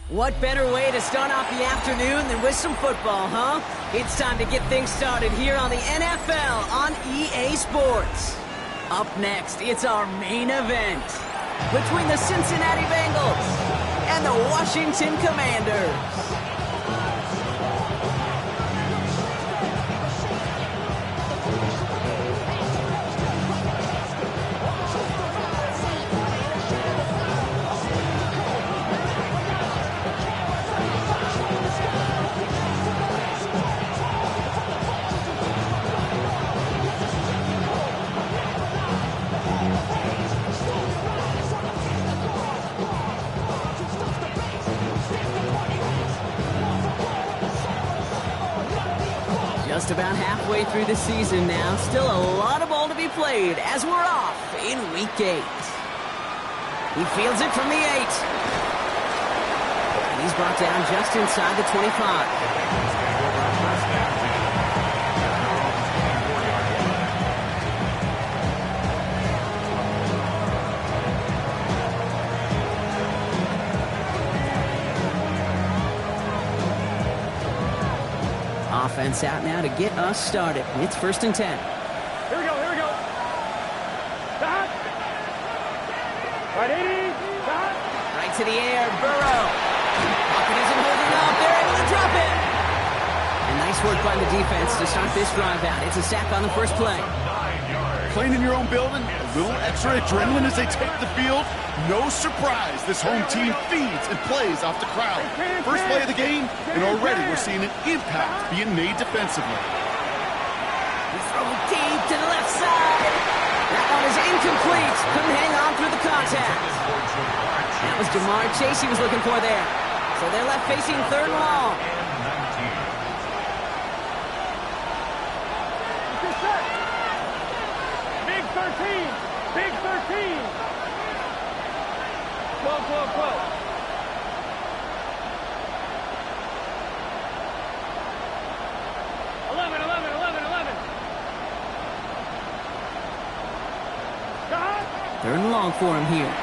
What better way to start off the afternoon than with some football, huh? It's time to get things started here on the NFL on EA Sports. Up next, it's our main event between the Cincinnati Bengals and the Washington Commanders. Just about halfway through the season now. Still a lot of ball to be played as we're off in Week 8. He fields it from the 8. And he's brought down just inside the 25. Offense out now to get us started. It's 1st and 10. Here we go, here we go. Stop. Right 80. Stop. Right to the air, Burrow. Pocket isn't holding up. They're able to drop it. And nice work by the defense to start this drive out. It's a sack on the first play. Playing in your own building, a little extra adrenaline as they take the field. No surprise, this home team feeds and plays off the crowd. First play of the game, and already we're seeing an impact being made defensively. He throws deep to the left side. That one is incomplete. Couldn't hang on through the contact. That was Jamar Chase he was looking for there. So they're left facing 3rd and long. Big 13. Big 13. 12, 12, 12. Third and long for him here.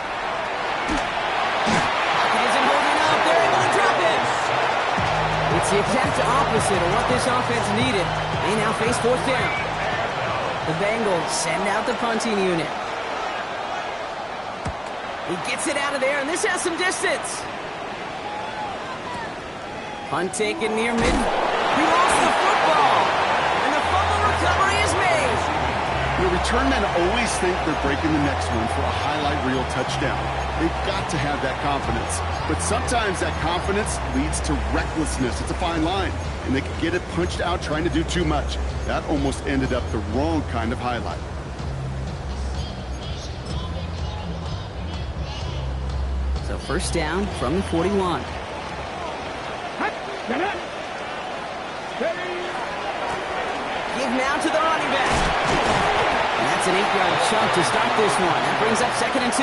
Pocket isn't holding up. They're able to drop it. It's the exact opposite of what this offense needed. They now face 4th down. The Bengals send out the punting unit. He gets it out of there, and this has some distance. Punt taken near mid. He lost the football, and the fumble recovery is made. The return men always think they're breaking the next one for a highlight reel touchdown. They've got to have that confidence. But sometimes that confidence leads to recklessness. It's a fine line, and they can get it punched out trying to do too much. That almost ended up the wrong kind of highlight. So 1st down from the 41. Give now to the running back. And that's an 8-yard chunk to start this one. That brings up 2nd and 2.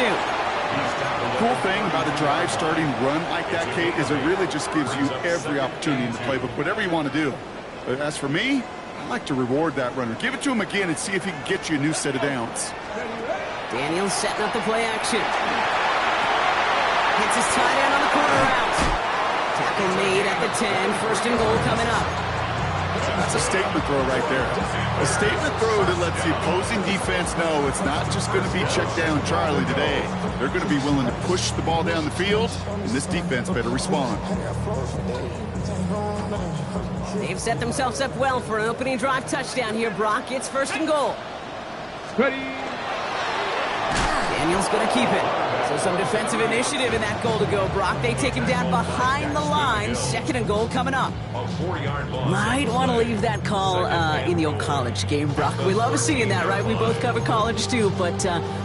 The cool thing about a drive starting run like that, Kate, is it really just gives you every opportunity in the playbook, whatever you want to do. But as for me, I like to reward that runner. Give it to him again and see if he can get you a new set of downs. Daniels setting up the play action. Hits his tight end on the corner route. Tackle made at the 10. 1st and goal coming up. That's a statement throw right there. A statement throw that lets the opposing defense know it's not just going to be check down Charlie today. They're going to be willing to push the ball down the field, and this defense better respond. They've set themselves up well for an opening drive touchdown here, Brock. It's 1st and goal. Ready. Daniels going to keep it. So some defensive initiative in that goal to go, Brock. They take him down behind the line. 2nd and goal coming up. Might want to leave that call in the old college game, Brock. We love seeing that, right? We both cover college too, but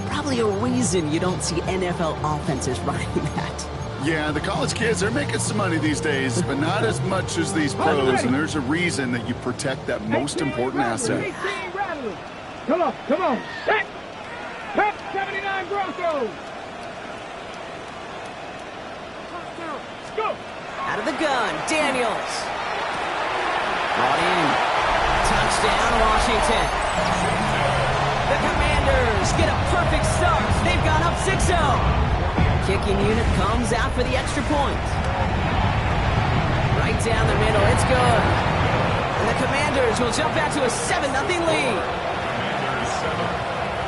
probably a reason you don't see NFL offenses running that. Yeah, the college kids, they're making some money these days, but not as much as these pros, and there's a reason that you protect that most important asset. Come on, come on. Set. Pep 79 Broncos. Go. Out of the gun, Daniels. Brought in. Touchdown, Washington. The Commanders get a perfect start. They've gone up 6-0. Kicking unit comes out for the extra point. Right down the middle. It's good. And the Commanders will jump out to a 7-0 lead. Commanders 7,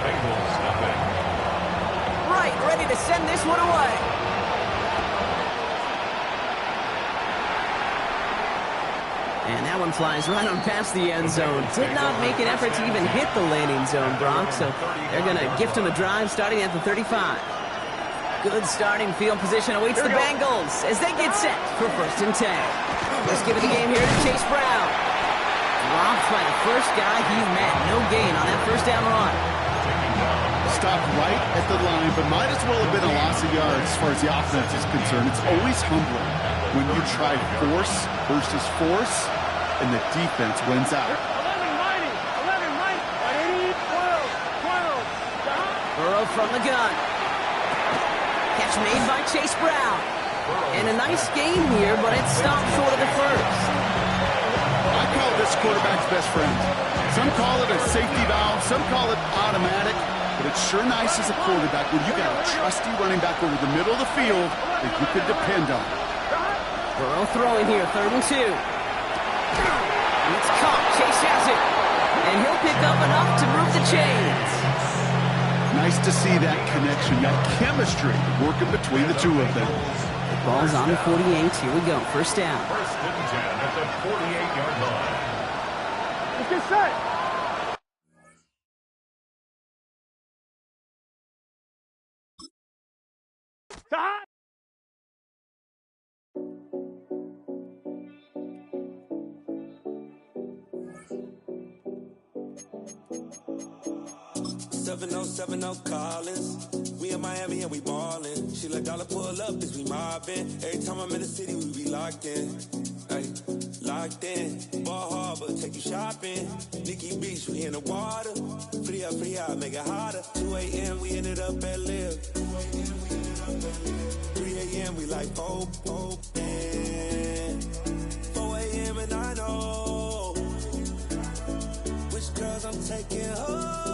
Bengals nothing. Right, ready to send this one away. And that one flies right on past the end zone. Did not make an effort to even hit the landing zone, Brock. So they're going to gift him a drive starting at the 35. Good starting field position awaits the Bengals as they get set for 1st and 10. Let's give it the game here to Chase Brown. Dropped by the first guy he met. No gain on that first down run. Stopped right at the line, but might as well have been a loss of yards as far as the offense is concerned. It's always humbling when you try force versus force, and the defense wins out. 11 mighty, 12. Burrow from the gun. Catch made by Chase Brown. And a nice game here, but it stopped short of the first. I call this quarterback's best friend. Some call it a safety valve, some call it automatic, but it's sure nice as a quarterback when you got a trusty running back over the middle of the field that you can depend on. Burrow throwing here, 3rd and 2. And it's caught. Chase has it. And he'll pick up enough to move the chains. Nice to see that connection, that chemistry working between the two of them. Ball's on the 48. Here we go. 1st down. 1st and 10 at the 48-yard line. Let's get set. Stop. Collins. We in Miami and we ballin'. She like dollar pull up as we mobbin'. Every time I'm in the city, we be locked in. Ay, locked in. Ball Harbor, take you shopping. Nikki Beach, we in the water. Free up, make it hotter. 2 a.m. we ended up at Live. 3 a.m. we like Pope. 4 a.m. and I know which girls I'm taking home.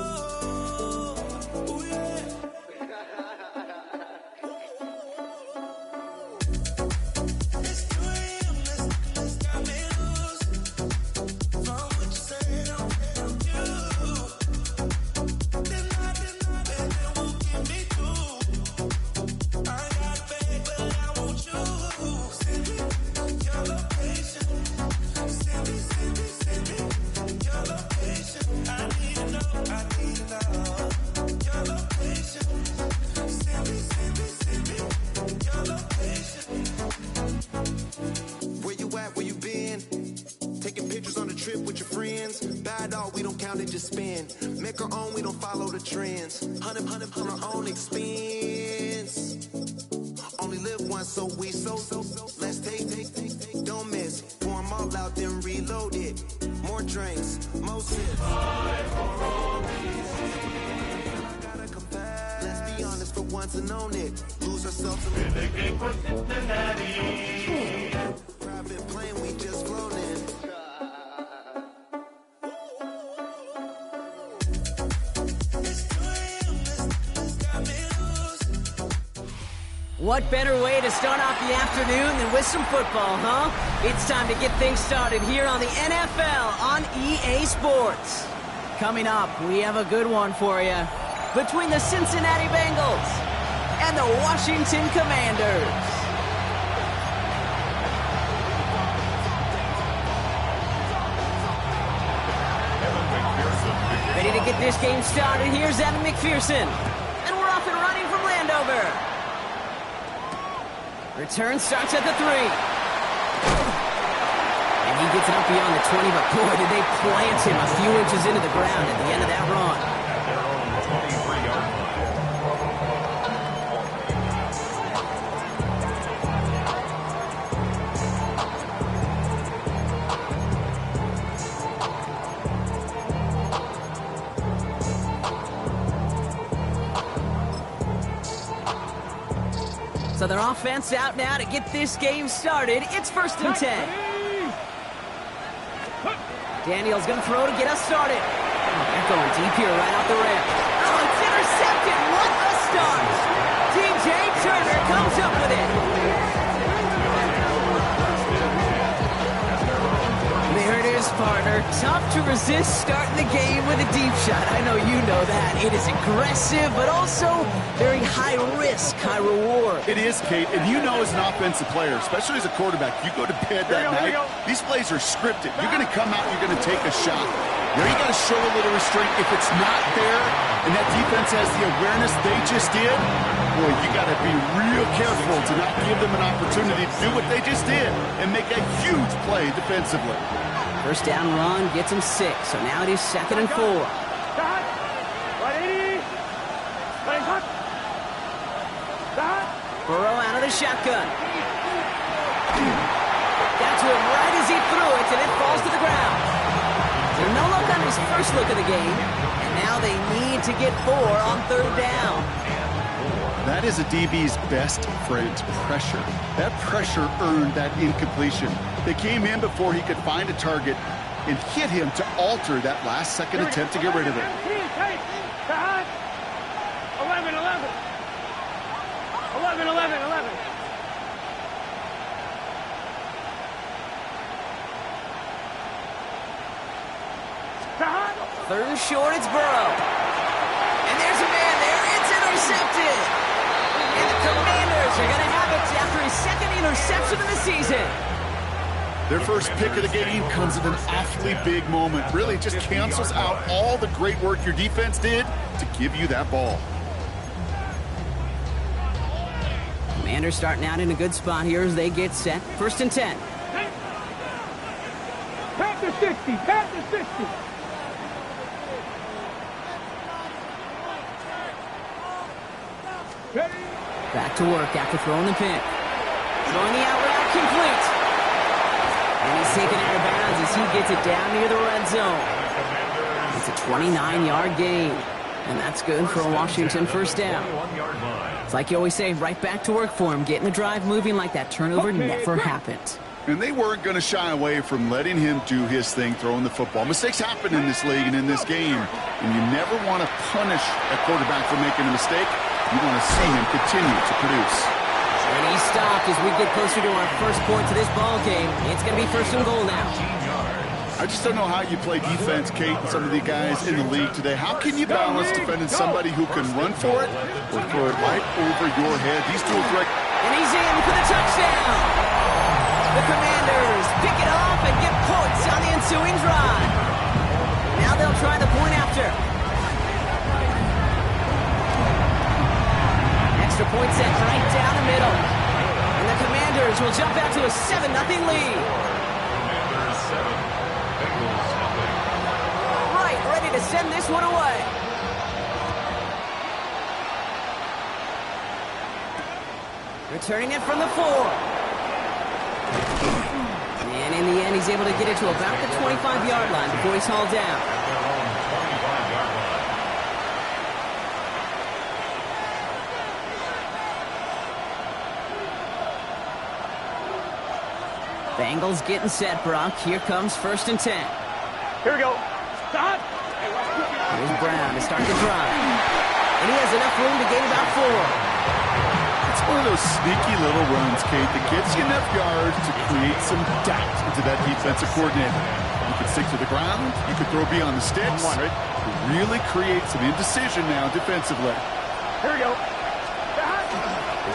Make our own, we don't follow the trends. 100 on our own expense. Only live once, so we so. Let's take, don't miss. Pour them all out, then reload it. More drinks, more sips. Let's be honest for once and own it. Lose ourselves in the game for Cincinnati. Private plane, we just flown in. What better way to start off the afternoon than with some football, huh? It's time to get things started here on the NFL on EA Sports. Coming up, we have a good one for you. Between the Cincinnati Bengals and the Washington Commanders. Ready to get this game started. Here's Evan McPherson. And we're off and running from Landover. Return starts at the 3. And he gets it up beyond the 20, but boy, did they plant him a few inches into the ground at the end of that run. At their own 23-yard line. So their offense out now to get this game started. It's 1st and 10. Daniel's going to throw to get us started. They're going deep here right off the ramp. Oh, it's intercepted. What a start. DJ Turner comes up with it. partner. Tough to resist starting the game with a deep shot. I know you know that. It is aggressive, but also very high risk, high reward. It is, Kate, and you know as an offensive player, especially as a quarterback, you go to bed that night, these plays are scripted. You're going to come out, you're going to take a shot. There you got to show a little restraint. If it's not there and that defense has the awareness they just did, boy, you got to be real careful to not give them an opportunity to do what they just did and make a huge play defensively. First down run gets him 6, so now it is 2nd and 4. Burrow out of the shotgun. Got to him right as he threw it, and it falls to the ground. So no look on his first look of the game, and now they need to get 4 on 3rd down. That is a DB's best friend, pressure. That pressure earned that incompletion. They came in before he could find a target and hit him to alter that last-second attempt to get rid of it. 11. Third and short, it's Burrow. And there's a man there. It's intercepted. And the Commanders are going to have it after his 2nd interception of the season. Their first pick of the game comes at an awfully big moment. Really just cancels out all the great work your defense did to give you that ball. Commanders starting out in a good spot here as they get set. 1st and 10. Pat the 60. Pat the 60. Back to work after throwing the pick. Throwing the out route complete. And he's taken out of bounds as he gets it down near the red zone. It's a 29-yard gain. And that's good for a Washington first down. It's like you always say, right back to work for him. Getting the drive moving like that turnover never happened. And they weren't going to shy away from letting him do his thing, throwing the football. Mistakes happen in this league and in this game. And you never want to punish a quarterback for making a mistake. You want to see him continue to produce. And he's stopped as we get closer to our first point to this ball game. It's going to be 1st and goal now. I just don't know how you play defense, Kate, and some of the guys in the league today. How can you balance defending somebody who can run for it or throw it right over your head? These two are great. And he's in for the touchdown. The Commanders pick it off and get points on the ensuing drive. Now they'll try the point after. Extra point set right down the middle. And the Commanders will jump out to a 7-0 lead. Commanders 7, Bengals nothing. Right, ready to send this one away. Returning it from the 4. And in the end, he's able to get it to about the 25-yard line before he's hauled down. At their own 25-yard line. Bengals getting set, Brock. Here comes 1st and 10. Here we go. Stop. Here's Brown to start the drive. And he has enough room to gain about 4. It's one of those sneaky little runs, Kate, that gets you enough yards to create some doubt into that defensive coordinator. You can stick to the ground. You can throw beyond the sticks. Right? Really create some indecision now defensively. Here we go.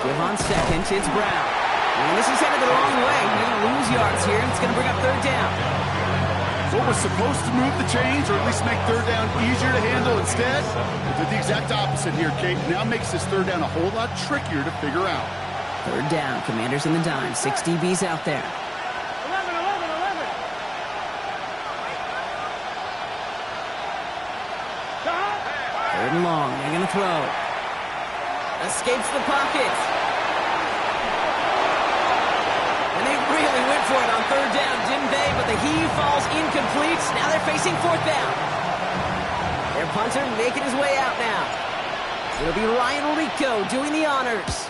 Give on 2nd, it's Brown. And this is headed the wrong way. He's going to lose yards here, and it's going to bring up 3rd down. What was supposed to move the chains, or at least make 3rd down easier to handle instead, did the exact opposite here, Kate. Now makes this 3rd down a whole lot trickier to figure out. 3rd down, Commanders in the dime. 6 DBs out there. 11. 3rd and long, they're going to throw. Escapes the pocket. And they really went for it on 3rd down, didn't they? But the heave falls incomplete. Now they're facing 4th down. Their punter making his way out now. It'll be Ryan Rico doing the honors.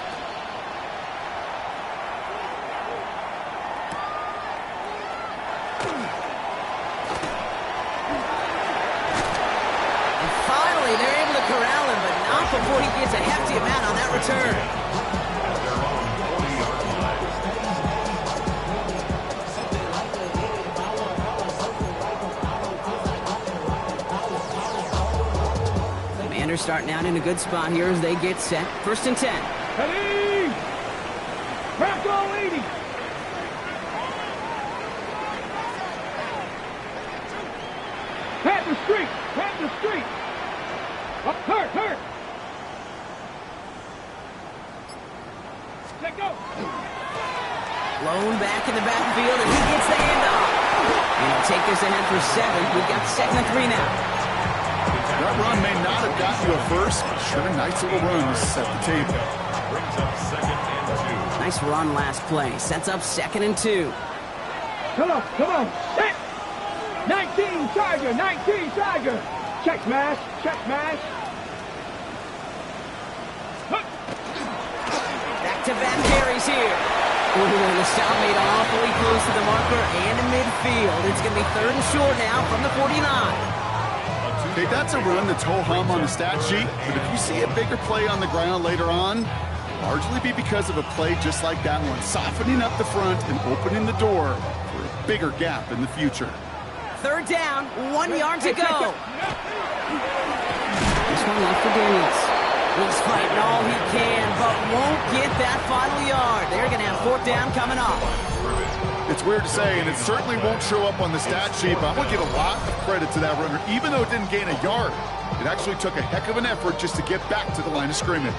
And finally, they're able to corral him, but not before he gets a hefty amount on that return. At their own 40-yard line. Down in a good spot here as they get set. 1st and 10. Ready! Crack all 80! Pat the street! Pat the street! Up, hurt! Let go! Blown back in the backfield, and he gets the handoff. And he'll take this ahead for 7. We've got 2nd and 3 now. That run may not have gotten you a first, but sure nice little run to set the table. Brings up 2nd and 2. Nice run last play. Sets up 2nd and 2. Come on! Hit! 19 Tiger! Check mash! Back-to-back carries here. Ooh, the stop made awfully close to the marker and in midfield. It's going to be 3rd and short now from the 49. Okay, that's a run that's ho-hum on the stat sheet, but if you see a bigger play on the ground later on, largely be because of a play just like that one, softening up the front and opening the door for a bigger gap in the future. 3rd down, 1 yard to go. This one left for Daniels. He's fighting all he can, but won't get that final yard. They're going to have 4th down coming up. It's weird to say, and it certainly won't show up on the stat sheet, but I'm going to give a lot of credit to that runner. Even though it didn't gain a yard, it actually took a heck of an effort just to get back to the line of scrimmage.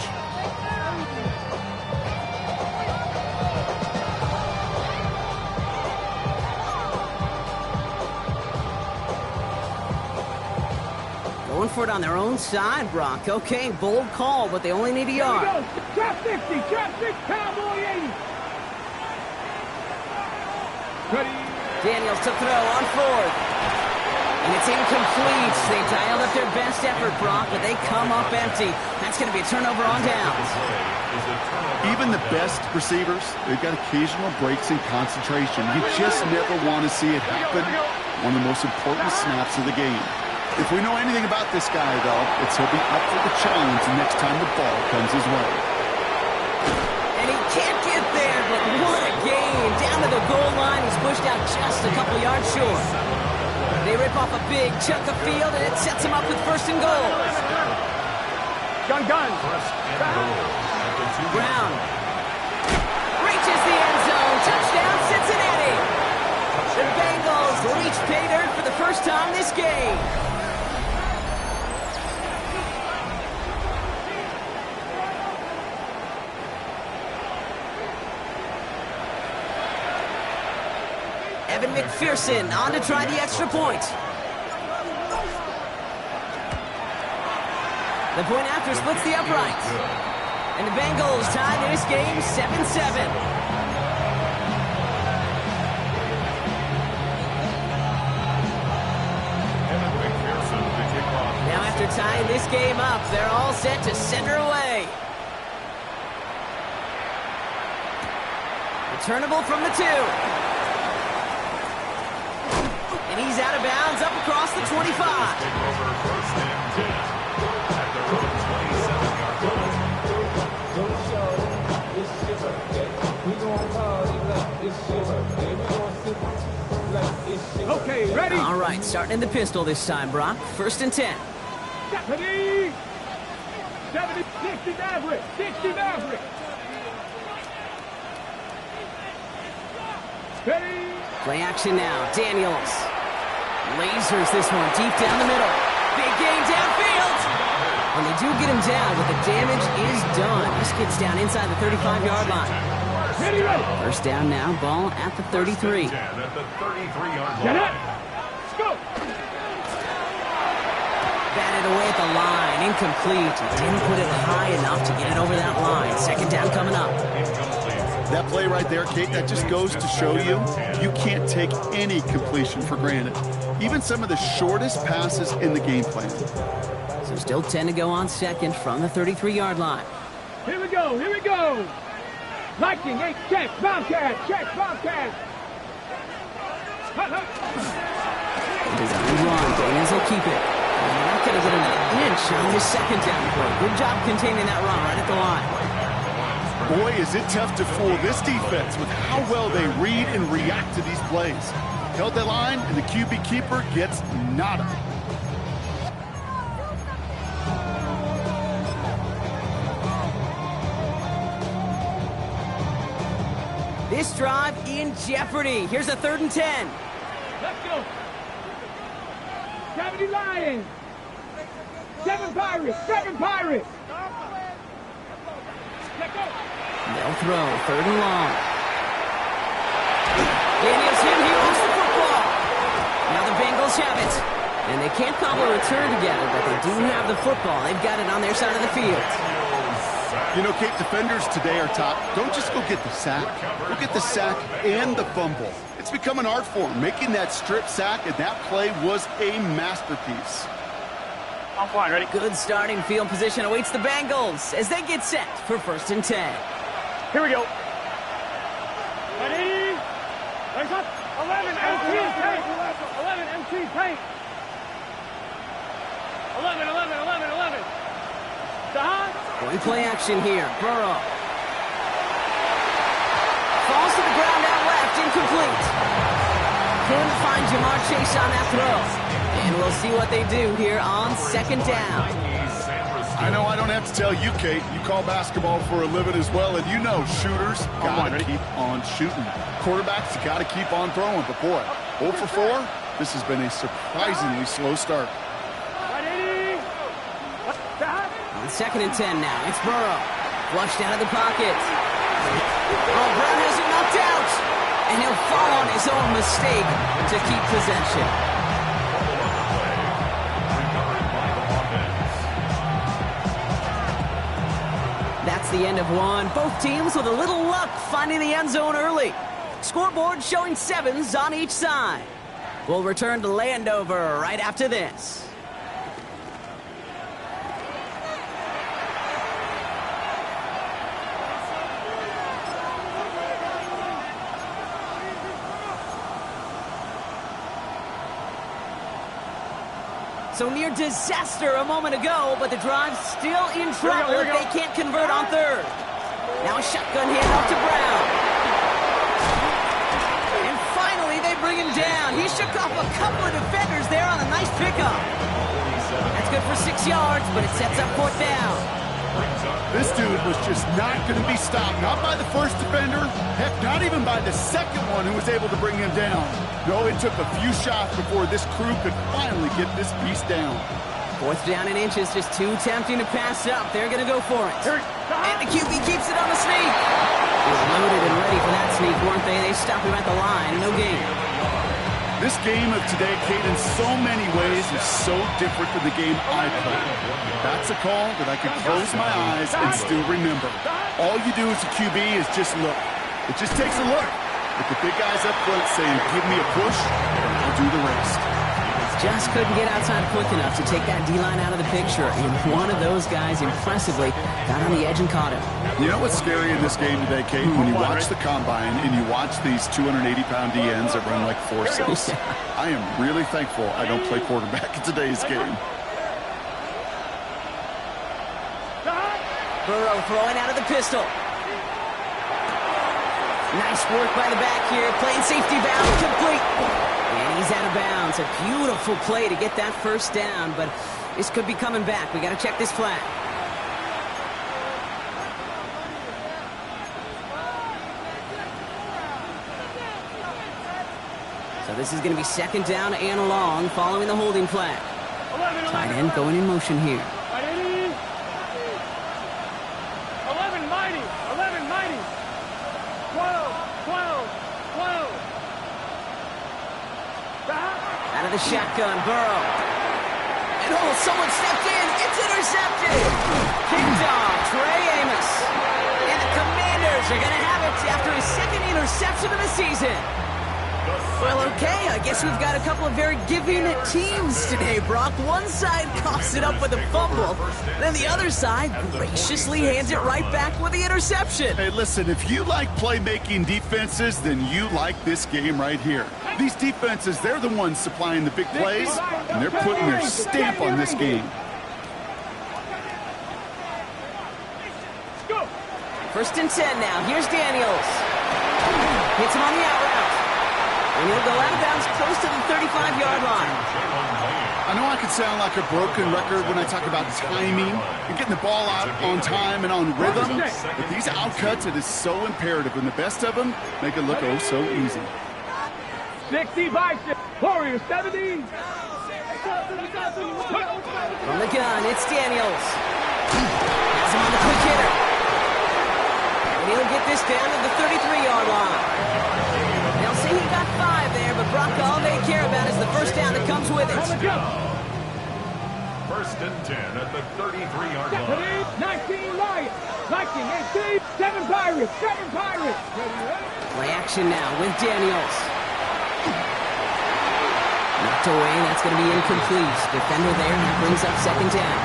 Going for it on their own side, Brock. Okay, bold call, but they only need a yard. Here we go! Trap 50! Cowboy 80! Ready? Daniels to throw on 4th. And it's incomplete. They dialed up their best effort, Brock, but they come up empty. That's going to be a turnover on downs. Even the best receivers, they've got occasional breaks in concentration. You just never want to see it happen. One of the most important snaps of the game. If we know anything about this guy, though, it's he'll be up for the challenge the next time the ball comes his way. And he can't get there, but what a gain. Down to the goal line. He's pushed out just a couple yards short. They rip off a big chunk of field, and it sets him up with 1st and goal. Gun. Brown reaches the end zone. Touchdown, Cincinnati. The Bengals reach pay dirt for the first time this game. Evan McPherson on to try the extra point. The point after splits the upright. And the Bengals tie this game 7-7. Now after tying this game up, they're all set to center away. Returnable from the 2. And he's out of bounds up across the 25. Okay, ready? All right, starting in the pistol this time, Brock. 1st and 10. Ready? 60 Maverick. Ready? Play action now. Daniels lasers this one deep down the middle. Big gain downfield. And they do get him down, but the damage is done. This gets down inside the 35-yard line. Ready. 1st down now, ball at the 33. At the 33-yard Get line. up. Let's go. Batted away at the line. Incomplete. He didn't put it high enough to get it over that line. 2nd down coming up. That play right there, Kate, that just goes to show you can't take any completion for granted. Even some of the shortest passes in the game plan. So still 10 to go on 2nd from the 33-yard line. Here we go. Lightning, 8, check, Bobcat. Design run. Daniels will keep it. And they're not going to get an inch on his 2nd down play. Good job containing that run right at the line. Boy, is it tough to fool this defense with how well they read and react to these plays. Held that line, and the QB keeper gets nada. This drive in jeopardy. Here's a 3rd and 10. Let's go. 70 Lions. 7 Pirates. 7 Pirates. Let's go. They'll throw. 3rd and long. Daniels in. He lost the football. Now the Bengals have it. And they can't cobble a return together, but they do have the football. They've got it on their side of the field. You know, Kate, defenders today are top. Don't just go get the sack. Go get the sack and the fumble. It's become an art form. Making that strip sack, and that play was a masterpiece. I'm fine. Ready? Good starting field position awaits the Bengals as they get set for 1st and 10. Here we go. Ready? Legs up. 11 MT tank. 11 MT tank. 11. Stop. One play action here. Burrow. Falls to the ground out left. Incomplete. Couldn't find Jamar Chase on that throw. And we'll see what they do here on 2nd down. I know I don't have to tell you, Kate. You call basketball for a living as well, and you know shooters got to keep on shooting. Quarterbacks got to keep on throwing. But, boy, 0 for 4, this has been a surprisingly slow start. On 2nd and 10 now, it's Burrow. Flushed out of the pocket. Oh, Brown has it knocked out. And he'll fall on his own mistake to keep possession. That's the end of one. Both teams with a little luck finding the end zone early. Scoreboard showing 7s on each side. We'll return to Landover right after this. So near disaster a moment ago, but the drive's still in trouble if they can't convert on 3rd. Now a shotgun handoff to Brown. And finally they bring him down. He shook off a couple of defenders there on a nice pickup. That's good for 6 yards, but it sets up 4th down. This dude was just not going to be stopped. Not by the first defender. Heck, not even by the second one who was able to bring him down. No, it took a few shots before this crew could finally get this beast down. 4th down and inches, just too tempting to pass up. They're going to go for it. And the QB keeps it on the sneak. They were loaded and ready for that sneak, weren't they? They stopped him at the line. No gain. This game of today, Kate, in so many ways is so different than the game I played. That's a call that I could close my eyes and still remember. All you do as a QB is just look. It just takes a look. With the big guys up front saying, give me a push, and I'll do the rest. Just couldn't get outside quick enough to take that D-line out of the picture, and one of those guys impressively got on the edge and caught him. You know what's scary in this game today, Kate? When you watch the combine and you watch these 280-pound DNs that run like 4.6. I am really thankful I don't play quarterback in today's game. Burrow throwing out of the pistol. Nice work by the back here, playing safety valve, complete. And he's out of bounds. A beautiful play to get that 1st down, but this could be coming back. We got to check this flag. So this is going to be 2nd down and long following the holding flag. Tight end going in motion here. 11 mighty. 12. Out of the shotgun, Burrow. And oh, someone stepped in. It's intercepted. Picked off Trey Amos. And the Commanders are going to have it after his 2nd interception of the season. Well, okay, I guess we've got a couple of very giving teams today, Brock. One side coughs it up with a fumble, then the other side graciously hands it right back with the interception. Hey, listen, if you like playmaking defenses, then you like this game right here. These defenses, they're the ones supplying the big plays, and they're putting their stamp on this game. 1st and 10 now. Here's Daniels. Hits him on the out route. And he'll go out of bounds close to the 35-yard line. I know I could sound like a broken record when I talk about timing and getting the ball out on time and on rhythm, but these outcuts, it is so imperative, and the best of them make it look oh so easy. 60 by 6. Warriors 70. From the gun, it's Daniels. Has him on the quick hitter. And he'll get this down to the 33-yard line. They'll say he got 5 there, but Brock, all they care about is the first down that comes with it. First and 10 at the 33-yard line. 19 Lions. 19, 18, 7 Pirates. 7 Pirates. Play action now with Daniels. Knocked away, that's going to be incomplete. Defender there, and that brings up second down.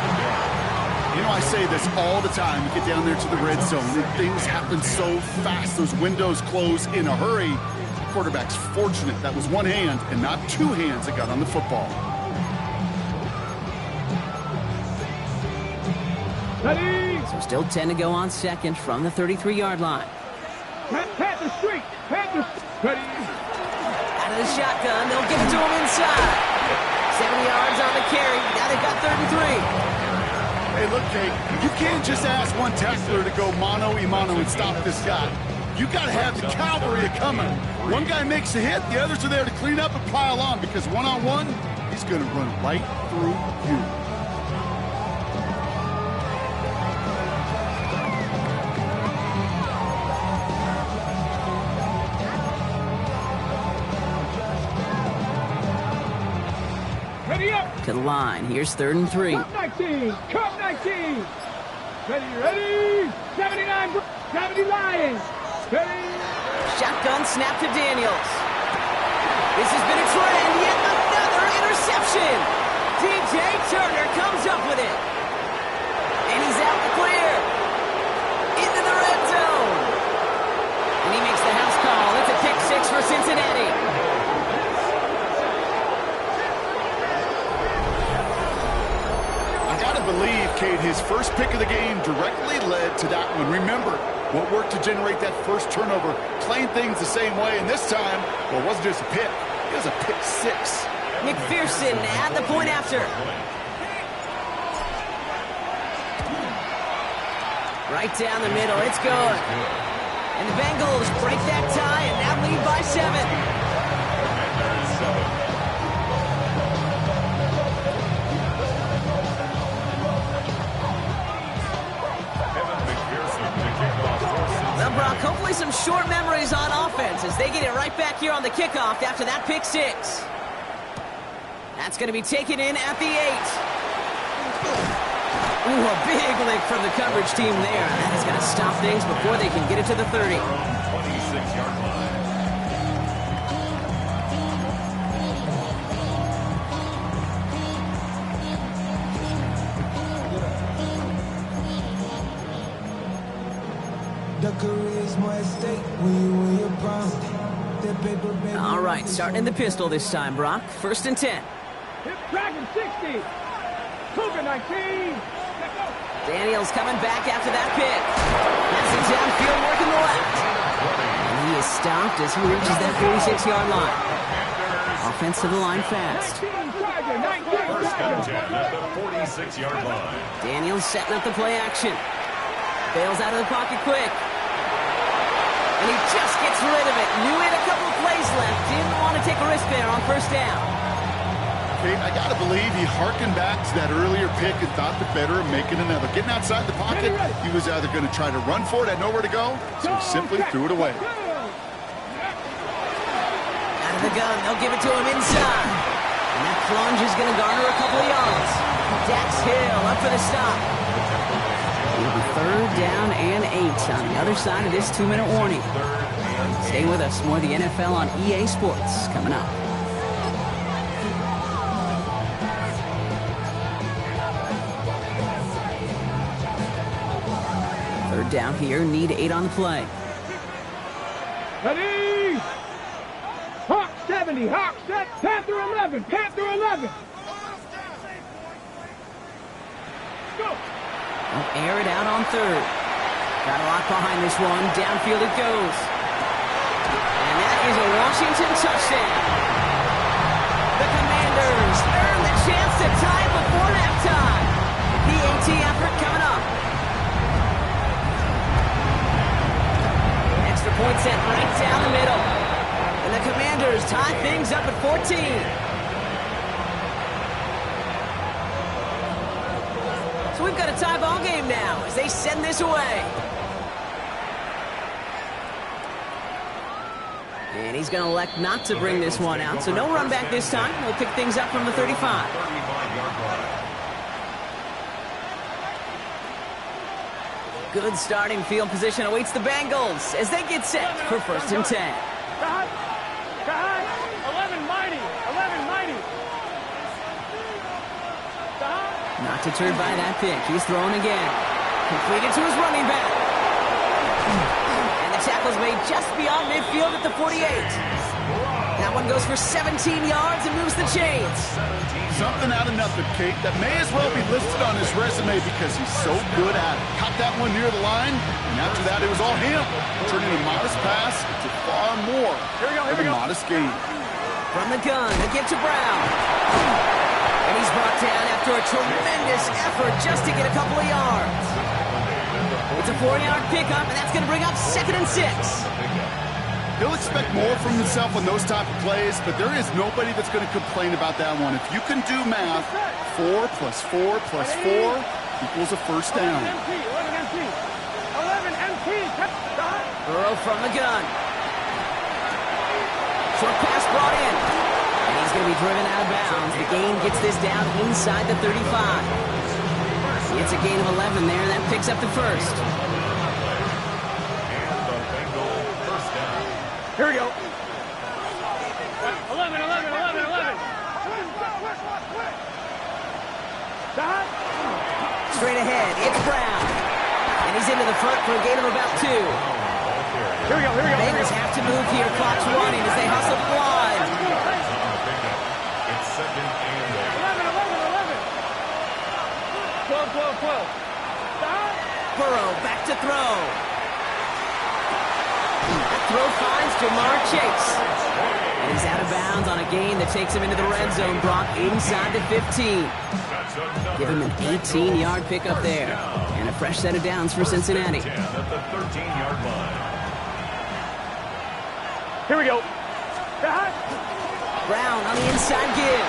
You know, I say this all the time. You get down there to the red zone, and things happen so fast. Those windows close in a hurry. The quarterback's fortunate. That was one hand and not 2 hands that got on the football. So still 10 to go on second from the 33-yard line. Panther Street. Panther. Ready. Out of the shotgun, they'll give it to him inside. 70 yards on the carry. Now they've got 3rd and 3. Hey, look, Kate, you can't just ask one tackler to go mano-a-mano and stop this guy. You got to have the cavalry coming. One guy makes a hit, the others are there to clean up and pile on, because one-on-one, he's going to run right through you. To the line. Here's 3rd and 3. Cup 19. Cup 19. Ready. 79. 70 Lions. Ready. Shotgun snap to Daniels. This has been a trend. Yet another interception. DJ Turner comes up with it. And he's out the clear. Into the red zone. And he makes the house call. It's a pick 6 for Cincinnati. Believe, Kate, his first pick of the game directly led to that one. Remember, what worked to generate that first turnover, playing things the same way, and this time, well, it wasn't just a pick, it was a pick 6. McPherson at the point after. Right down the middle, it's good. And the Bengals break that tie and now lead by 7. Brock, hopefully some short memories on offense as they get it right back here on the kickoff after that pick 6. That's going to be taken in at the 8. Ooh, a big lick from the coverage team there. That is going to stop things before they can get it to the 30. 26-yard line. All right, starting in the pistol this time, Brock. 1st and 10. Hip Dragon 60. Cougar 19. Daniels coming back after that pick. That's it downfield, working the left. And he is stopped as he reaches that 46-yard line. Offensive line fast. 1st and 10 at the 46-yard line. Daniels setting up the play action. Bails out of the pocket quick. And he just gets rid of it. Knew he had a couple of plays left. Didn't want to take a risk there on 1st down. Kate, I got to believe he harkened back to that earlier pick and thought the better of making another. Getting outside the pocket, he was either going to try to run for it, had nowhere to go, so he simply threw it away. Out of the gun, they'll give it to him inside. And that plunge is going to garner a couple of yards. Dax Hill up for the stop. It'll be 3rd down and 8 on the other side of this 2-minute warning. Stay with us. More of the NFL on EA Sports coming up. Third down here. Need 8 on the play. Ready. Hawk 70. Hawk set. Panther 11. Panther 11. Go. They'll air it out on 3rd. Got a lot behind this one. Downfield it goes. And that is a Washington touchdown. The Commanders Commanders earn the chance to tie it before halftime. PAT effort coming up. Extra point set right down the middle. And the Commanders tie things up at 14. So we've got a tie ball game now as they send this away. And he's going to elect not to bring this one out. So no run back this time. We'll pick things up from the 35. Good starting field position awaits the Bengals as they get set for 1st and 10. 11 mighty. 11 mighty. Not deterred by that pick. He's throwing again. Completed to his running back. And the tackle's made just beyond midfield at the 48. That one goes for 17 yards and moves the chains. Something out of nothing, Kate, that may as well be listed on his resume because he's so good at it. Caught that one near the line, and after that it was all him. Turning a modest pass into far more of a modest gain. From the gun, a give to Brown. And he's brought down after a tremendous effort just to get a couple of yards. It's a 4-yard pickup, and that's going to bring up 2nd and 6. He'll expect more from himself on those type of plays, but there is nobody that's going to complain about that one. If you can do math, 4 plus 4 plus 4 equals a first down. 11 MP. Burrow from the gun. Short pass brought in. And he's going to be driven out of bounds. The gain gets this down inside the 35. It's a gain of 11 there, and that picks up the first. Here we go. 11. Straight ahead, it's Brown. And he's into the front for a gain of about 2. Here we go. Bengals have to move here. Clock's running as they hustle the line. It's 2nd and 11. 12. Burrow back to throw. Throw finds Jamar Chase. And he's out of bounds on a gain that takes him into the red zone. Brock inside the 15. Give him an 18-yard pickup there. And a fresh set of downs for Cincinnati. At the 13-yard line. Here we go. Brown on the inside give.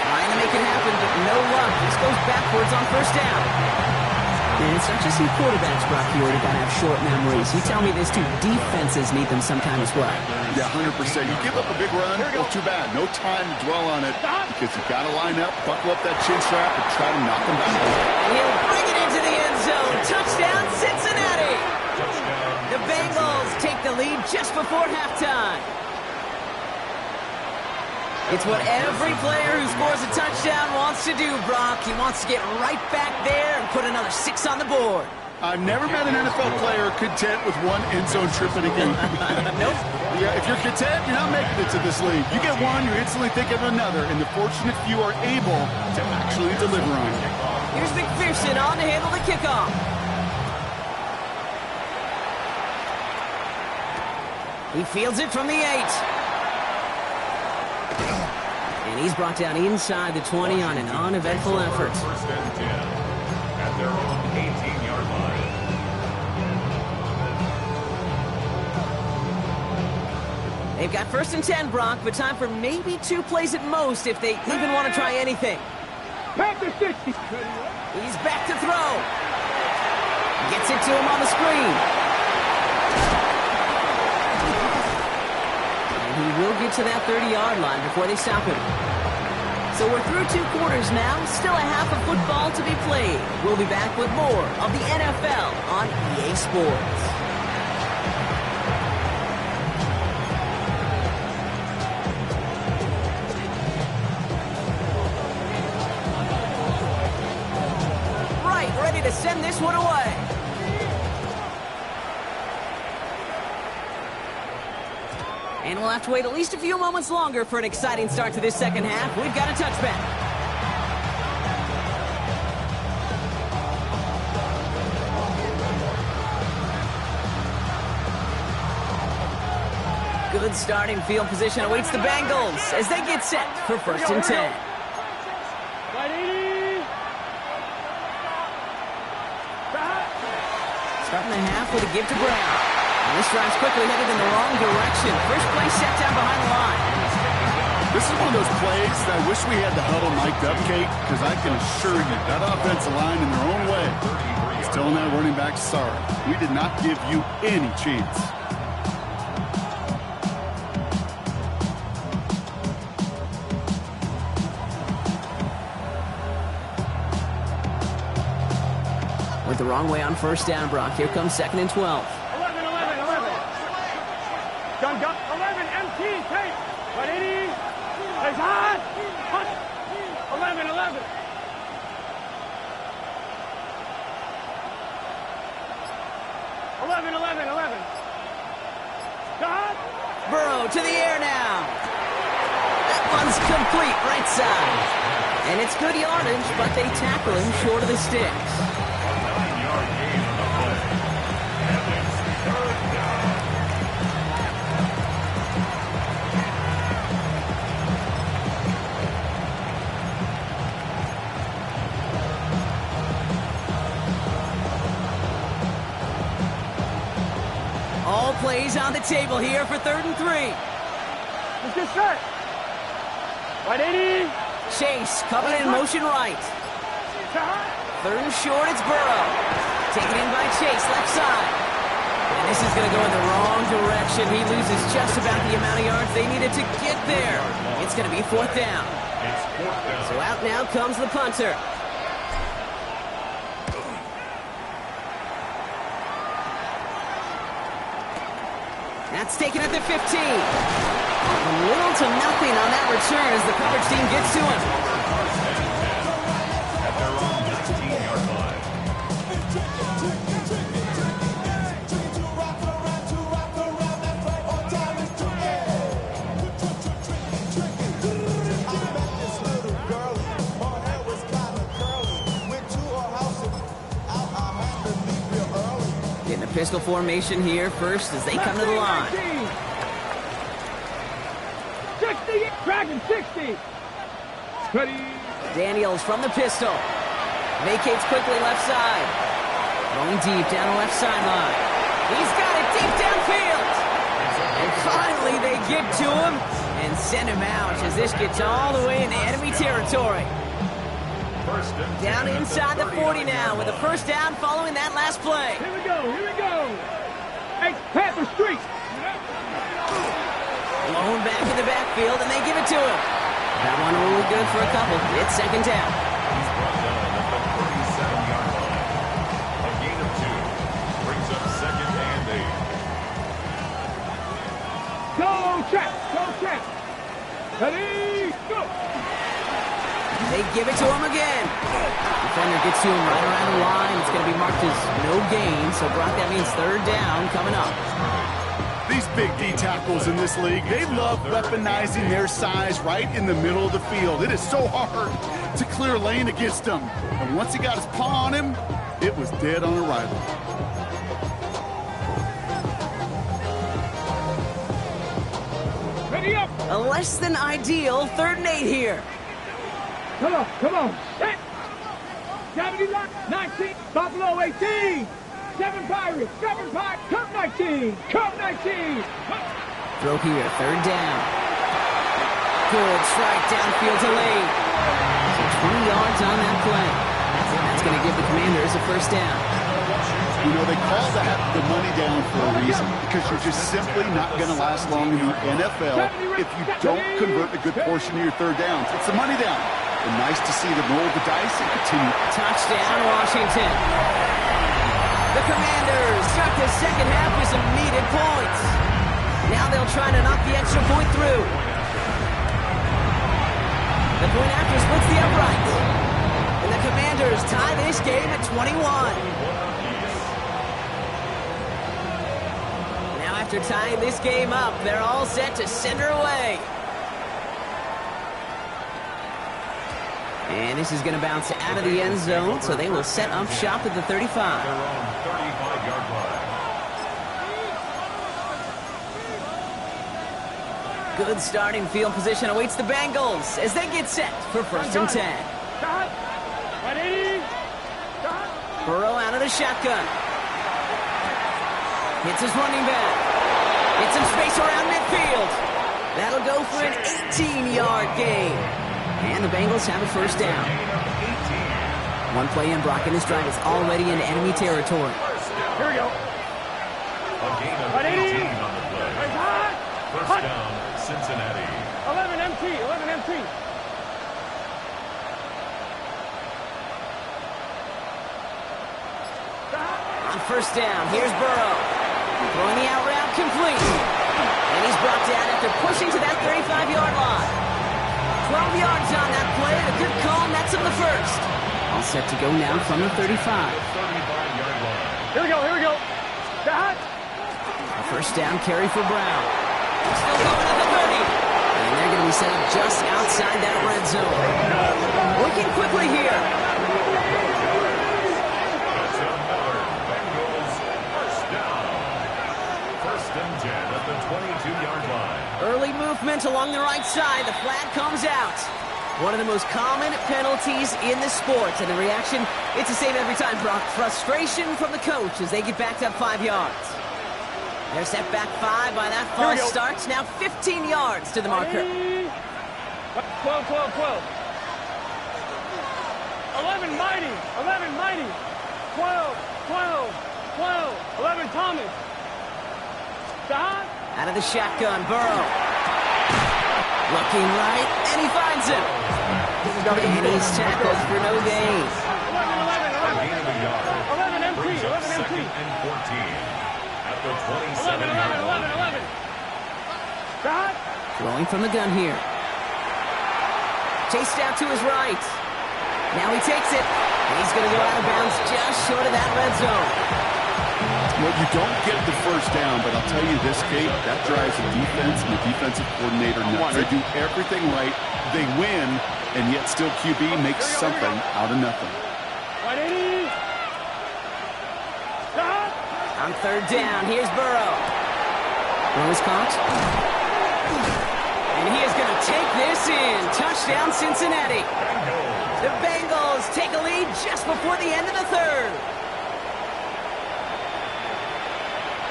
Trying to make it happen, but no luck. This goes backwards on 1st down. And it's not just you quarterbacks, Brock Huard, who gotta have short memories. You tell me this too, defenses need them sometime as well. Yeah, 100%. You give up a big run, well, too bad. No time to dwell on it because you've got to line up, buckle up that chin strap, and try to knock them back. And he'll bring it into the end zone. Touchdown, Cincinnati! The Bengals take the lead just before halftime. It's what every player who scores a touchdown wants to do, Brock. He wants to get right back there and put another 6 on the board. I've never met an NFL player content with one end zone trip in a game. Nope. Yeah, if you're content, you're not making it to this league. You get one, you instantly think of another, and the fortunate few are able to actually deliver on it. Here's McPherson on to handle the kickoff. He fields it from the 8. And he's brought down inside the 20 on an uneventful effort. 1st and 10 at their own 18-yard line. They've got 1st and 10, Brock, but time for maybe 2 plays at most if they even want to try anything. Back to 60. He's back to throw. Gets it to him on the screen. He will get to that 30-yard line before they stop him. So we're through 2 quarters now. Still a half of football to be played. We'll be back with more of the NFL on EA Sports. Right, ready to send this one away. And we'll have to wait at least a few moments longer for an exciting start to this second half. We've got a touchback. Good starting field position awaits the Bengals as they get set for 1st and 10. Starting the half with a give to Brown. And this drive's quickly headed in the wrong direction. First play set down behind the line. This is one of those plays that I wish we had the huddle mic'd up, Kate, because I can assure you that offensive line in their own way is telling that running back, sorry, we did not give you any chance. Went the wrong way on 1st down, Brock. Here comes 2nd and 12. 11. Gun, 11, MT, tape. 180. It's hot. 11. 11. Shot. Burrow to the air now. That one's complete, right side. And it's good yardage, but they tackle him short of the sticks. All plays on the table here for 3rd and 3. Let's get set. 180. Chase coming in motion right. 3rd and short, it's Burrow. Taken in by Chase, left side. And this is going to go in the wrong direction. He loses just about the amount of yards they needed to get there. It's going to be 4th down. So out now comes the punter. That's taken at the 15. Little to nothing on that return as the coverage team gets to him. At their own 15-yard line. In the pistol formation here first as they come to the line. 60, Dragon 60. Ready. Daniels from the pistol. Vacates quickly left side. Going deep down the left sideline. He's got it deep downfield. And finally they get to him and send him out as this gets all the way into enemy territory. Down inside the 40 now with a 1st down following that last play. Here we go. Hey, Panther Street. Blown back in the backfield, and they give it to him. That one really good for a couple. It's 2nd down. He's brought down at the 37-yard line. A gain of 2 brings up 2nd and 8. Go check. Ready, go. They give it to him again. Defender gets to him right around the line. It's going to be marked as no gain. So, Brock, that means 3rd down coming up. These big D tackles in this league, they love weaponizing their size right in the middle of the field. It is so hard to clear lane against them. And once he got his paw on him, it was dead on arrival. Ready up. A less than ideal 3rd and 8 here. Come on. Set. 79, 19, Buffalo 18. 7 Pirates, Cup 19. Throw here, 3rd down. Good strike downfield to Lane. So 20 yards on that play. That's going to give the Commanders a 1st down. You know, they call that the money down for a reason, because you're just simply not going to last long in the NFL if you don't convert a good portion of your 3rd downs. It's the money down. And nice to see them roll the dice and continue. Touchdown, Washington. The Commanders got the 2nd half with some needed points. Now they'll try to knock the extra point through. The point after splits the uprights. And the Commanders tie this game at 21. Now after tying this game up, they're all set to send her away. And this is going to bounce out of the end zone, so they will set up shop at the 35. Their own 35-yard line. Good starting field position awaits the Bengals as they get set for 1st and 10. Stop. 180. Stop. Burrow out of the shotgun. Hits his running back. Gets some space around midfield. That'll go for an 18-yard gain. And the Bengals have a 1st down. One play in, Brock, and this drive is already in enemy territory. Here we go. A gain of 18 on the play. First down, Cincinnati. 11 MT. 11 MT. On 1st down, here's Burrow. Throwing the out route complete. And he's brought down after pushing to that 35-yard line. 12 yards on that play. A good call, and that's him the 1st. All set to go now from the 35. Here we go. Here we go. Stop. A 1st down carry for Brown. Still going at the 30. And they're going to be set up just outside that red zone. Working quickly here. Bengals, 1st down. 1st and 10 at the 22-yard line. Early movement along the right side. The flag comes out. One of the most common penalties in the sport. And the reaction, it's the same every time, Brock. Frustration from the coach as they get backed up 5 yards. They're set back 5 by that false start. Now 15 yards to the marker. 12, 12, 12. 11 Mighty. 11 Mighty. 12, 12, 12. 11 Thomas. Stop. Out of the shotgun, Burrow. Looking right, and he finds him. And he's tackled for no gain. 11, 11, 11. Gain of a yard. 11 MT. Brings up 11 MT. 2nd and 14. At the 11, 11, 27-yard line. 11, 11. Stop. Throwing from the gun here. Chased out to his right. Now he takes it. He's going to go out of bounds just short of that red zone. Well, you don't get the 1st down, but I'll tell you this, Kate, that drives the defense and the defensive coordinator nuts. They do everything right, they win, and yet still QB makes something out of nothing. 180. Stop. On 3rd down, here's Burrow. Burrow's caught. And he is going to take this in. Touchdown, Cincinnati. The Bengals take a lead just before the end of the 3rd.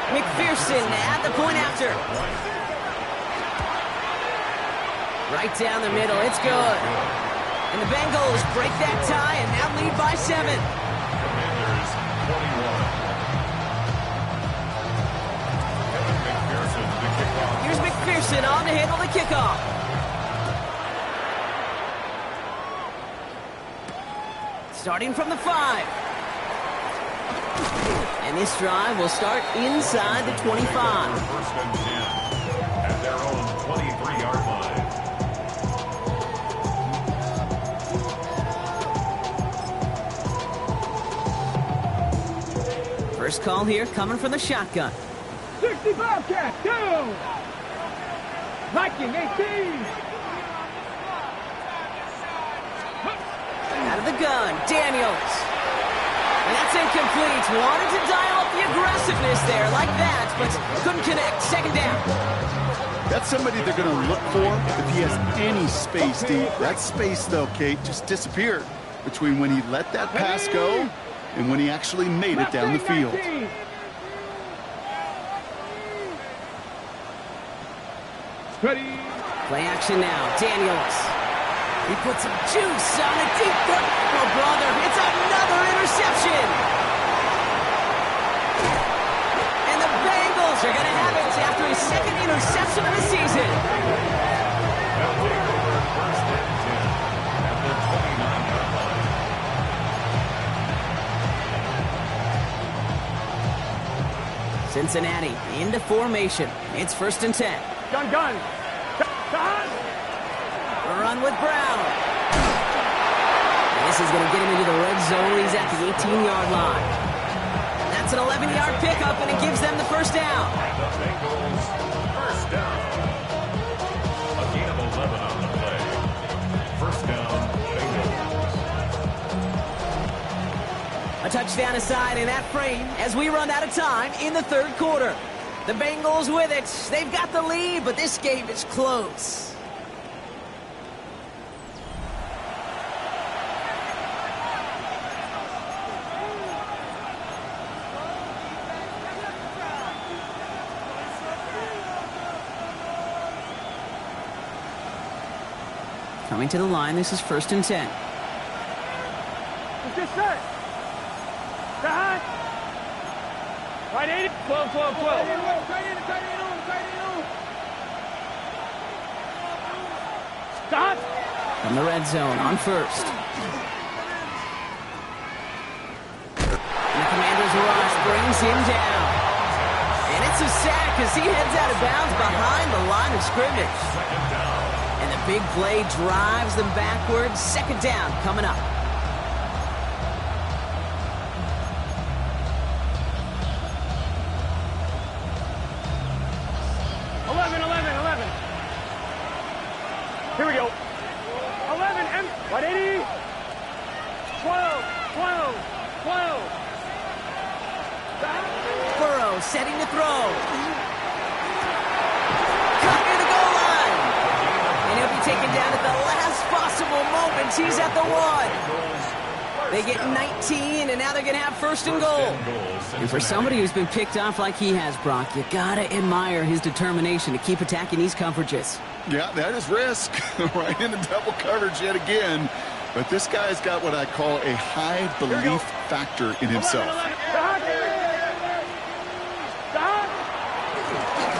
McPherson at the point after. Right down the middle, it's good. And the Bengals break that tie and now lead by 7. Commanders, 21. Here's McPherson on to handle the kickoff. Starting from the 5. And this drive will start inside the 25. 1st and 10 at their own 23-yard line. First call here coming from the shotgun. 60 Bobcat, go! Viking 18. Out of the gun, Daniels. And that's incomplete. Wanted to dial up the aggressiveness there like that, but couldn't connect. 2nd down. That's somebody they're going to look for if he has any space deep. That space, though, Kate, just disappeared between when he let that pass go and when he actually made it down the field. Ready. Play action now. Daniels. He puts some juice on a deep cut. Oh, brother, it's another interception. And the Bengals are going to have it after his 2nd interception of the season. They'll take over 1st and 10 at the 29-yard line. Cincinnati into formation. It's 1st and 10. Gun. Stop. Run with Brown. This is going to get him into the red zone. He's at the 18-yard line. That's an 11-yard pickup, and it gives them the 1st down. The Bengals, 1st down. A gain of 11 on the play. 1st down, Bengals. A touchdown aside in that frame as we run out of time in the 3rd quarter. The Bengals with it. They've got the lead, but this game is close. Coming to the line, this is 1st and 10. It's just set. Behind. Right 80. 12, 12, 12. Tight end on. Stop. From the red zone on 1st. And the Commanders' rush brings him down. And it's a sack as he heads out of bounds behind the line of scrimmage. And the big play drives them backwards. 2nd down coming up. Here we go. 11, M. 180. 12, 12. Burrow setting to throw. Cut near the goal line. And he'll be taken down at the last possible moment. He's at the 1. They get 19, and now they're going to have 1st and goal. And for somebody who's been picked off like he has, Brock, you got to admire his determination to keep attacking these coverages. Yeah, that is risk. Right into double coverage yet again. But this guy's got what I call a high belief factor in himself.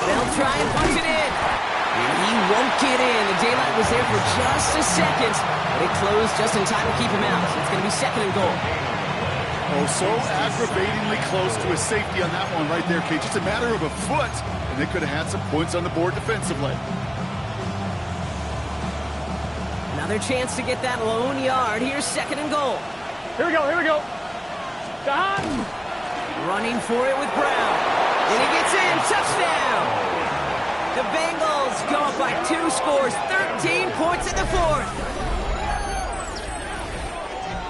They'll try and punch it in. And he won't get in. The daylight was there for just a second, but it closed just in time to keep him out. So it's going to be 2nd and goal. Oh, so aggravatingly close to a safety on that one right there, Kate. Just a matter of a foot, and they could have had some points on the board defensively. Another chance to get that lone yard. Here's 2nd and goal. Here we go. Stop. Running for it with Brown. And he gets in. Touchdown. The Bengals go up by 2 scores. 13 points in the 4th.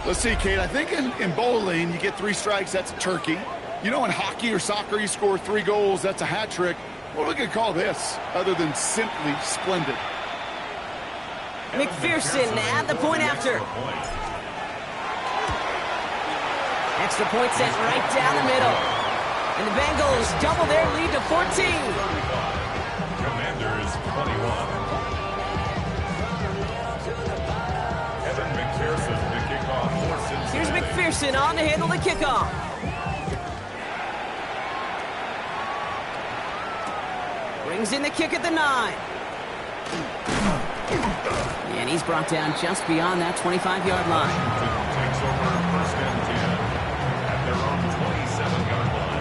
Let's see, Kate. I think in bowling, you get 3 strikes. That's a turkey. You know, in hockey or soccer, you score 3 goals. That's a hat trick. What are we going to call this other than simply splendid? McPherson at the point after. Extra point sent right down the middle. And the Bengals double their lead to 14. Commanders 21. Evan McPherson to kick off for Cincinnati. Here's McPherson on to handle the kickoff. Brings in the kick at the 9. And he's brought down just beyond that 25-yard line. Takes over 1st and 10 at their own 27-yard line.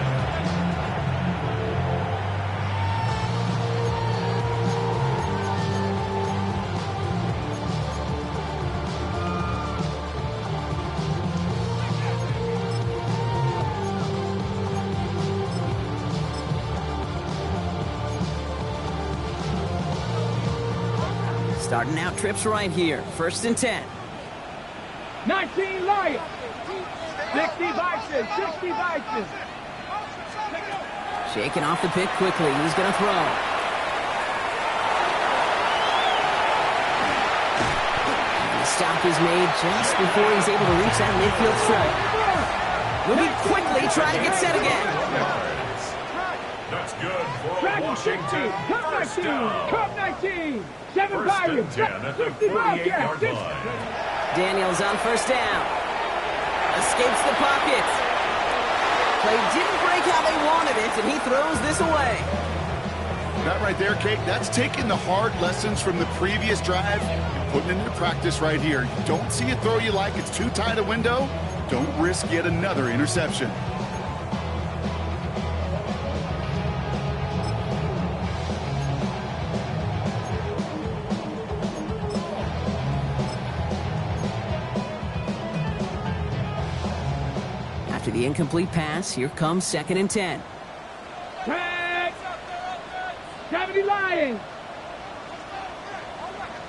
Starting out trips right here. 1st and 10. 19 Lions. 60 Vikings. 60 Vikings. Shaking off the pick quickly. He's going to throw. And the stop is made just before he's able to reach that midfield strike. Moving quickly, trying to get set again. That's good for Track Washington. 60. Cup 19. Cup 19. 7 1st and Vikings. 10 at the 60 48-yard line. Daniels on 1st down. Escapes the pocket. Play didn't break how they wanted it, and he throws this away. That right there, Kate, that's taking the hard lessons from the previous drive and putting it into practice right here. You don't see a throw you like, it's too tight a window, don't risk yet another interception. After the incomplete pass, here comes 2nd and 10. Tag. 70 Lions.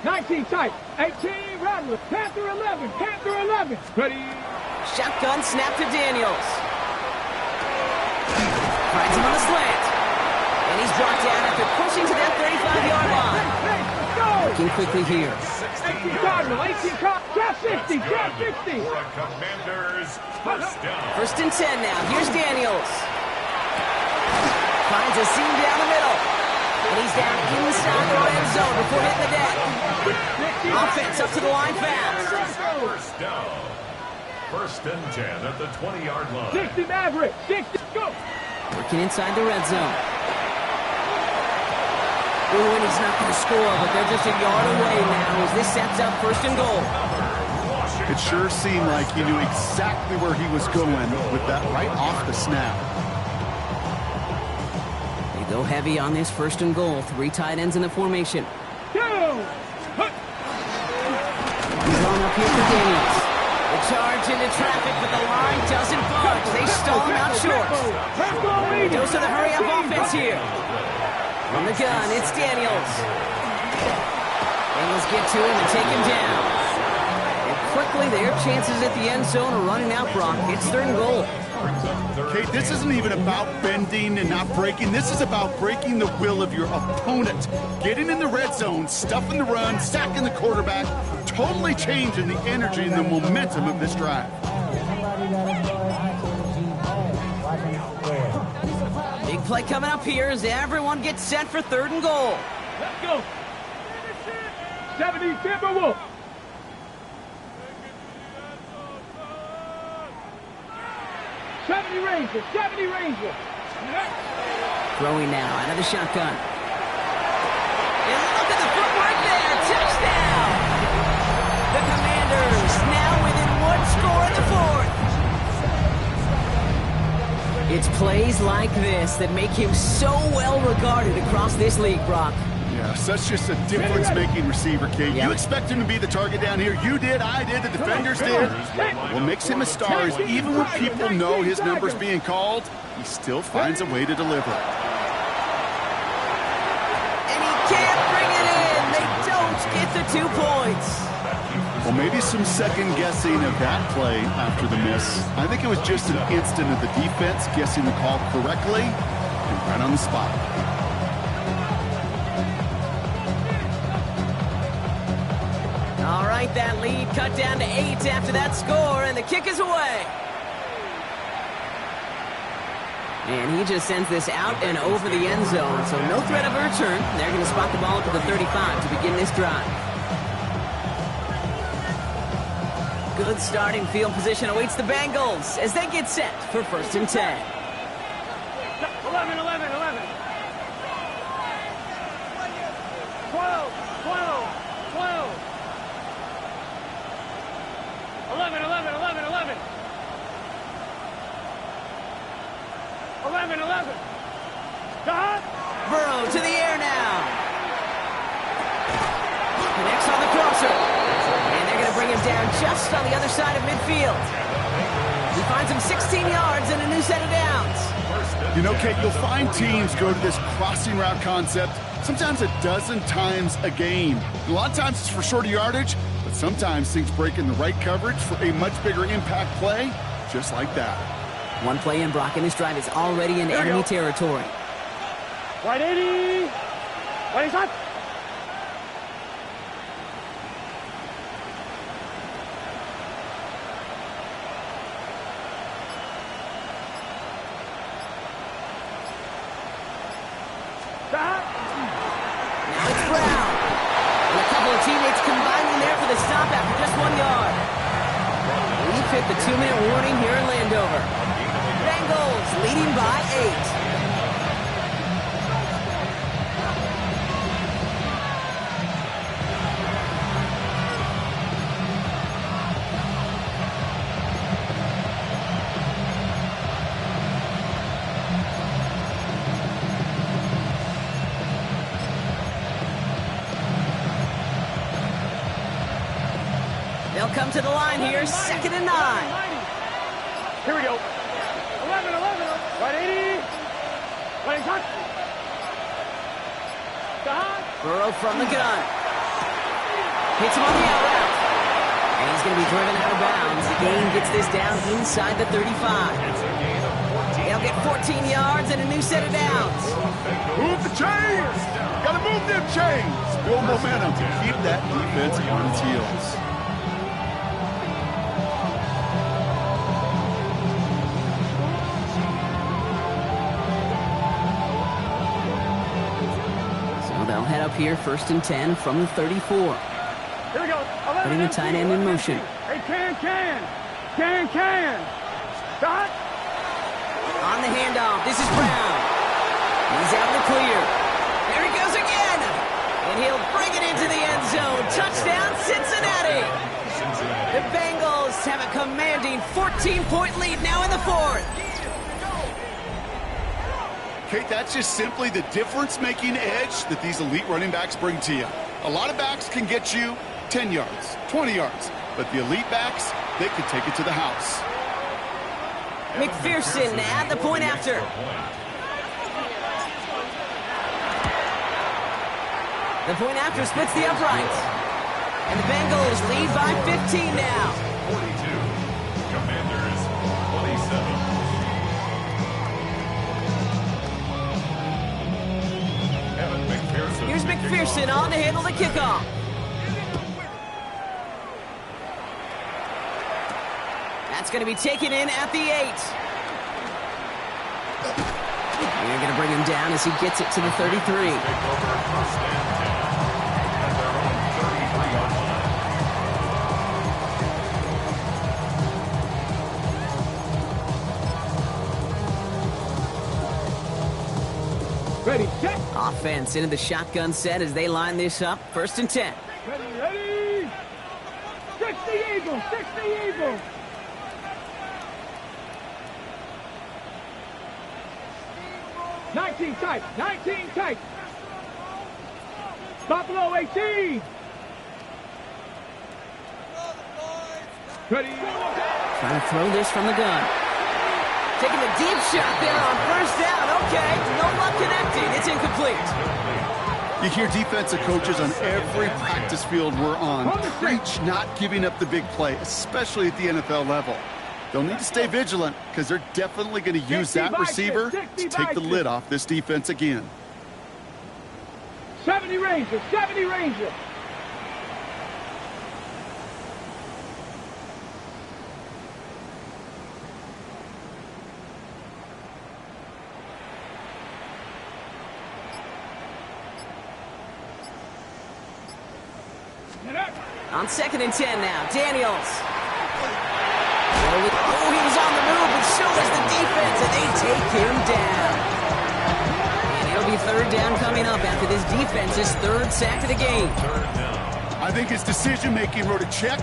19 tight. 18 Rattler. Panther 11. Panther 11. Ready. Shotgun snap to Daniels. Finds him on the slant. brought down after pushing to that 35-yard line. Working quickly here. 18 Cardinal, 18 Cardinal, drop 50, drop 50. For a Commanders first down. First and 10 now. Here's Daniels. Finds a seam down the middle. And he's down inside the red zone before hitting the deck. Offense up to the line fast. First down. First and 10 at the 20-yard line. 60 Maverick, 60, go. Working inside the red zone. Ooh, and he's not going to score, but they're just a yard away now as this sets up first and goal. It sure seemed like he knew exactly where he was going with that right off the snap. They go heavy on this first and goal. 3 tight ends in the formation. Go. He's on up here for Daniels. The charge into traffic, but the line doesn't budge. They stall him out short. Dose of the hurry-up offense here. From the gun, it's Daniels. Daniels get to him and take him down. And quickly, their chances at the end zone are running out, Brock. It's third and goal. Okay, this isn't even about bending and not breaking. This is about breaking the will of your opponent. Getting in the red zone, stuffing the run, sacking the quarterback, totally changing the energy and the momentum of this drive. Big play coming up here as everyone gets set for third and goal. Let's go. 70 Timberwolf. 70 Rangers, 70 Rangers. Throwing now out of the shotgun. And look at the footwork there. Touchdown! The Commanders now within 1 score in the fourth. It's plays like this that make him so well regarded across this league, Brock. Yeah, such just a difference-making receiver, Kate. Yep. You expect him to be the target down here. You did, I did, the defenders did. What makes him a star is even when people know his number's being called, he still finds a way to deliver. And he can't bring it in. They don't get the 2 points. Well, maybe some second-guessing of that play after the miss. I think it was just an instant of the defense guessing the call correctly and right on the spot. All right, that lead cut down to 8 after that score, and the kick is away. And he just sends this out and over the end zone, so no threat of a return. They're going to spot the ball to the 35 to begin this drive. Good starting field position awaits the Bengals as they get set for first and 10. 11, 11, 11. 12, 12, 12. 11, 11, 11, 11. 11, 11. Dot. Burrow to the air now. Connects on the crosser. And they're going to bring him down just on the other side of midfield. He finds him 16 yards and a new set of downs. You know, Kate, you'll find teams go to this crossing route concept sometimes a dozen times a game. A lot of times it's for shorter yardage, but sometimes things break in the right coverage for a much bigger impact play, just like that. One play in, Brock, and this drive is already in enemy territory. Right 80. Right hot. Now it's Brown. And a couple of teammates combining there for the stop after just 1 yard. We've hit the 2-minute warning here in Landover. Bengals leading by 8. They'll come to the line here, 2nd and 9. Here we go. 11, 11. Right 80. Right hot. Burrow from the gun. Hits him on the out route. And he's going to be driven out of bounds. The game gets this down inside the 35. They'll They'll get 14 yards and a new set of downs. Move the chains! Gotta move them chains! Build momentum to keep that defense on its heels. So they'll head up here, 1st and 10 from the 34. Here we go. Putting the tight end in motion. Hey, can. Dot. On the handoff, this is Brown. He's out of the clear. There he goes again. And he'll bring it into the end zone. Touchdown, Cincinnati. The Bengals have a commanding 14-point lead now in the 4th. Kate, that's just simply the difference-making edge that these elite running backs bring to you. A lot of backs can get you 10 yards, 20 yards, but the elite backs, they can take it to the house. McPherson at the point after. The point after splits the uprights. And the Bengals lead by 15 now. 42. Commanders 27. Here's McPherson on to handle the kickoff. That's going to be taken in at the 8. They're going to bring him down as he gets it to the 33. Ready, set. Offense into the shotgun set as they line this up. 1st and 10. Ready. 60 Eagles. 60 Eagles. Nineteen tight. Buffalo 18. Ready. Trying to throw this from the gun. Taking a deep shot there on 1st down. Okay, no luck connecting. It's incomplete. You hear defensive coaches on every practice field we're on preach not giving up the big play, especially at the NFL level. They'll need to stay vigilant because they're definitely going to use that receiver to take the lid off this defense again. 70 Rangers. On 2nd and 10 now, Daniels. Oh, he was on the move, but so was the defense, and they take him down. And it'll be 3rd down coming up after this defense's 3rd sack of the game. I think his decision-making wrote a check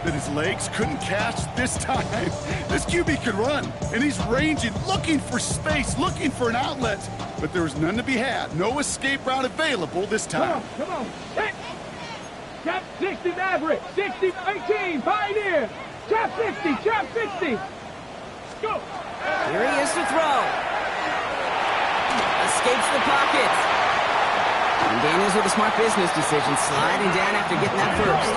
that his legs couldn't catch this time. This QB can run, and he's ranging, looking for space, looking for an outlet. But there was none to be had. No escape route available this time. Come on. Hit. Trap 60 Maverick. 60 18 Pioneer. Trap 60. Go. Here he is to throw. Escapes the pocket. And Daniels with a smart business decision, sliding down after getting that first.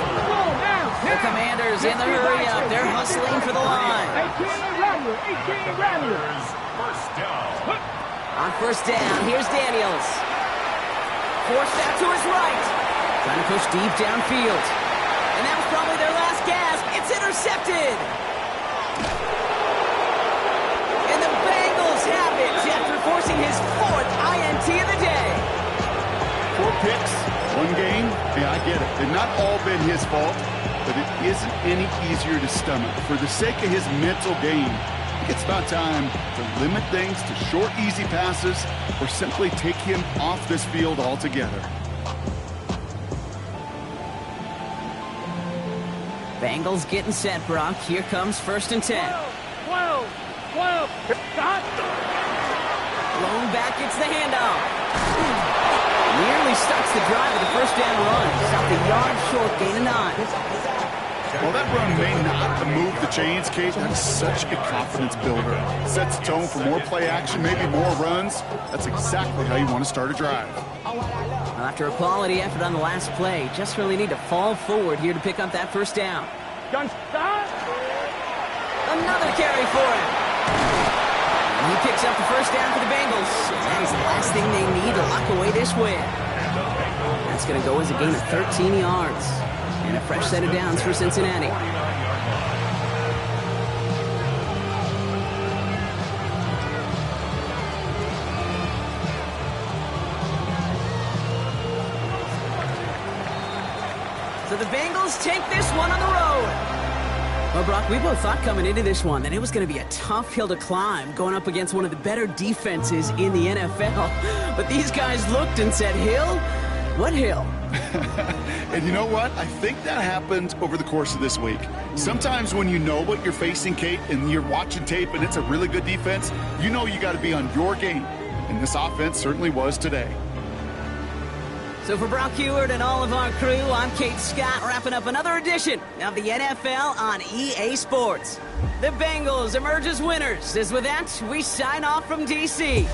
The Commanders in the hurry up. They're hustling for the line. 18 Rattler. First down. On 1st down, here's Daniels. Forced out to his right. Trying to push deep downfield. And that was probably their last gasp. It's intercepted. And the Bengals have it after forcing his 4th INT of the day. 4 picks, 1 game. Yeah, I get it. They've not all been his fault, but it isn't any easier to stomach. For the sake of his mental game, I think it's about time to limit things to short, easy passes or simply take him off this field altogether. Bengals getting set, Brock. Here comes 1st and 10. 12. Stop. Blown back, it's the handoff. Nearly starts the drive with a 1st down run. Stopped a yard short, gain of 9. Well, that run may not have moved the chains, Kate. That is such a confidence builder. Sets the tone for more play action, maybe more runs. That's exactly how you want to start a drive. Well, after a quality effort on the last play, just really need to fall forward here to pick up that 1st down. Gun stop. Another carry for him. He picks up the first down for the Bengals. That is the last thing they need to lock away this win. That's going to go as a gain of 13 yards. And a fresh set of downs for Cincinnati. So the Bengals take this one on the road. Well, Brock, we both thought coming into this one that it was going to be a tough hill to climb going up against one of the better defenses in the NFL. But these guys looked and said, hill? What hill? And you know what? I think that happened over the course of this week. Sometimes when you know what you're facing, Kate, and you're watching tape and it's a really good defense, you know you got to be on your game. And this offense certainly was today. So for Brock Heward and all of our crew, I'm Kate Scott, wrapping up another edition of the NFL on EA Sports. The Bengals emerge as winners. As with that, we sign off from D.C.